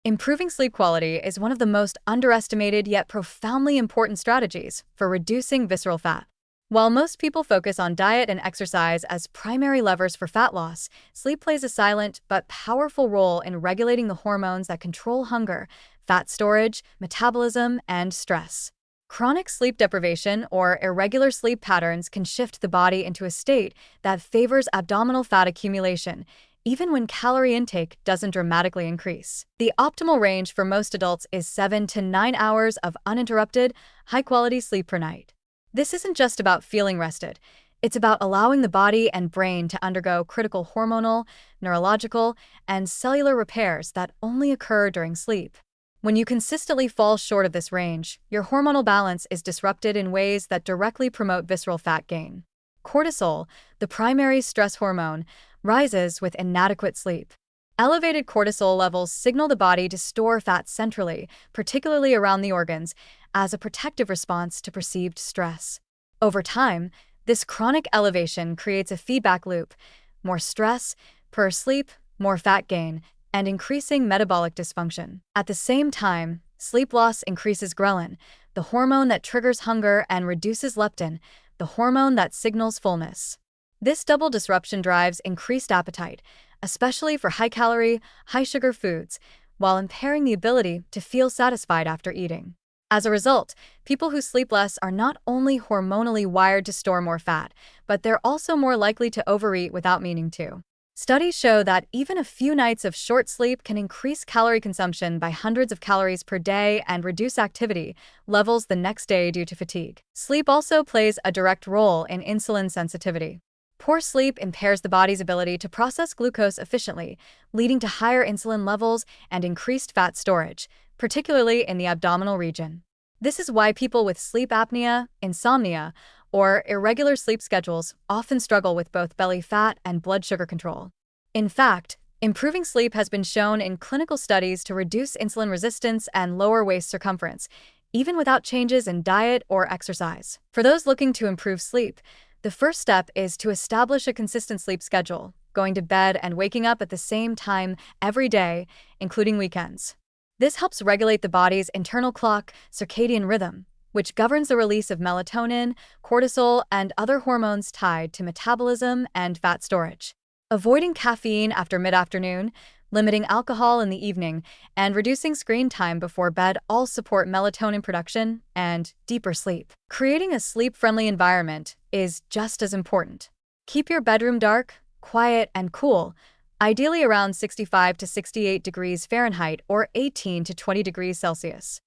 Improving sleep quality is one of the most underestimated yet profoundly important strategies for reducing visceral fat. While most people focus on diet and exercise as primary levers for fat loss, sleep plays a silent but powerful role in regulating the hormones that control hunger, fat storage, metabolism, and stress. Chronic sleep deprivation or irregular sleep patterns can shift the body into a state that favors abdominal fat accumulation, even when calorie intake doesn't dramatically increase. The optimal range for most adults is 7 to 9 hours of uninterrupted, high-quality sleep per night. This isn't just about feeling rested. It's about allowing the body and brain to undergo critical hormonal, neurological, and cellular repairs that only occur during sleep. When you consistently fall short of this range, your hormonal balance is disrupted in ways that directly promote visceral fat gain. Cortisol, the primary stress hormone, rises with inadequate sleep. Elevated cortisol levels signal the body to store fat centrally, particularly around the organs, as a protective response to perceived stress. Over time, this chronic elevation creates a feedback loop: more stress, per sleep, more fat gain, and increasing metabolic dysfunction. At the same time, sleep loss increases ghrelin, the hormone that triggers hunger, and reduces leptin, the hormone that signals fullness. This double disruption drives increased appetite, especially for high-calorie, high-sugar foods, while impairing the ability to feel satisfied after eating. As a result, people who sleep less are not only hormonally wired to store more fat, but they're also more likely to overeat without meaning to. Studies show that even a few nights of short sleep can increase calorie consumption by hundreds of calories per day and reduce activity levels the next day due to fatigue. Sleep also plays a direct role in insulin sensitivity. Poor sleep impairs the body's ability to process glucose efficiently, leading to higher insulin levels and increased fat storage, particularly in the abdominal region. This is why people with sleep apnea, insomnia, or irregular sleep schedules often struggle with both belly fat and blood sugar control. In fact, improving sleep has been shown in clinical studies to reduce insulin resistance and lower waist circumference, even without changes in diet or exercise. For those looking to improve sleep, the first step is to establish a consistent sleep schedule, going to bed and waking up at the same time every day, including weekends. This helps regulate the body's internal clock, circadian rhythm, which governs the release of melatonin, cortisol, and other hormones tied to metabolism and fat storage. Avoiding caffeine after mid-afternoon, limiting alcohol in the evening, and reducing screen time before bed all support melatonin production and deeper sleep. Creating a sleep-friendly environment is just as important. Keep your bedroom dark, quiet, and cool, ideally around 65 to 68 degrees Fahrenheit or 18 to 20 degrees Celsius.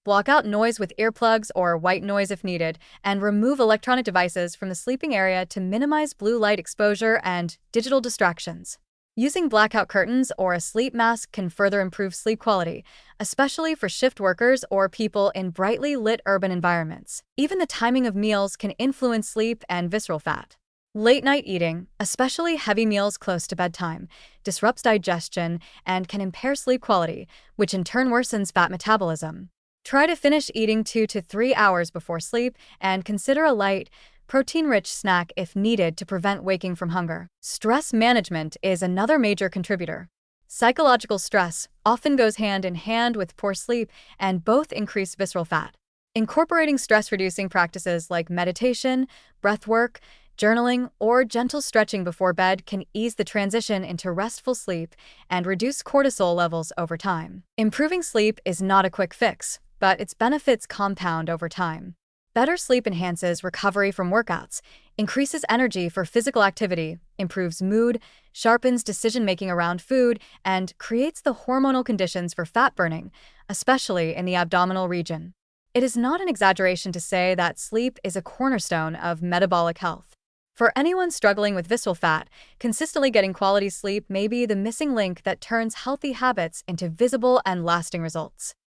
Block out noise with earplugs or white noise if needed, and remove electronic devices from the sleeping area to minimize blue light exposure and digital distractions. Using blackout curtains or a sleep mask can further improve sleep quality, especially for shift workers or people in brightly lit urban environments. Even the timing of meals can influence sleep and visceral fat. Late-night eating, especially heavy meals close to bedtime, disrupts digestion and can impair sleep quality, which in turn worsens fat metabolism. Try to finish eating 2 to 3 hours before sleep and consider a light, protein-rich snack if needed to prevent waking from hunger. Stress management is another major contributor. Psychological stress often goes hand in hand with poor sleep, and both increase visceral fat. Incorporating stress-reducing practices like meditation, breath work, journaling, or gentle stretching before bed can ease the transition into restful sleep and reduce cortisol levels over time. Improving sleep is not a quick fix, but its benefits compound over time. Better sleep enhances recovery from workouts, increases energy for physical activity, improves mood, sharpens decision-making around food, and creates the hormonal conditions for fat burning, especially in the abdominal region. It is not an exaggeration to say that sleep is a cornerstone of metabolic health. For anyone struggling with visceral fat, consistently getting quality sleep may be the missing link that turns healthy habits into visible and lasting results.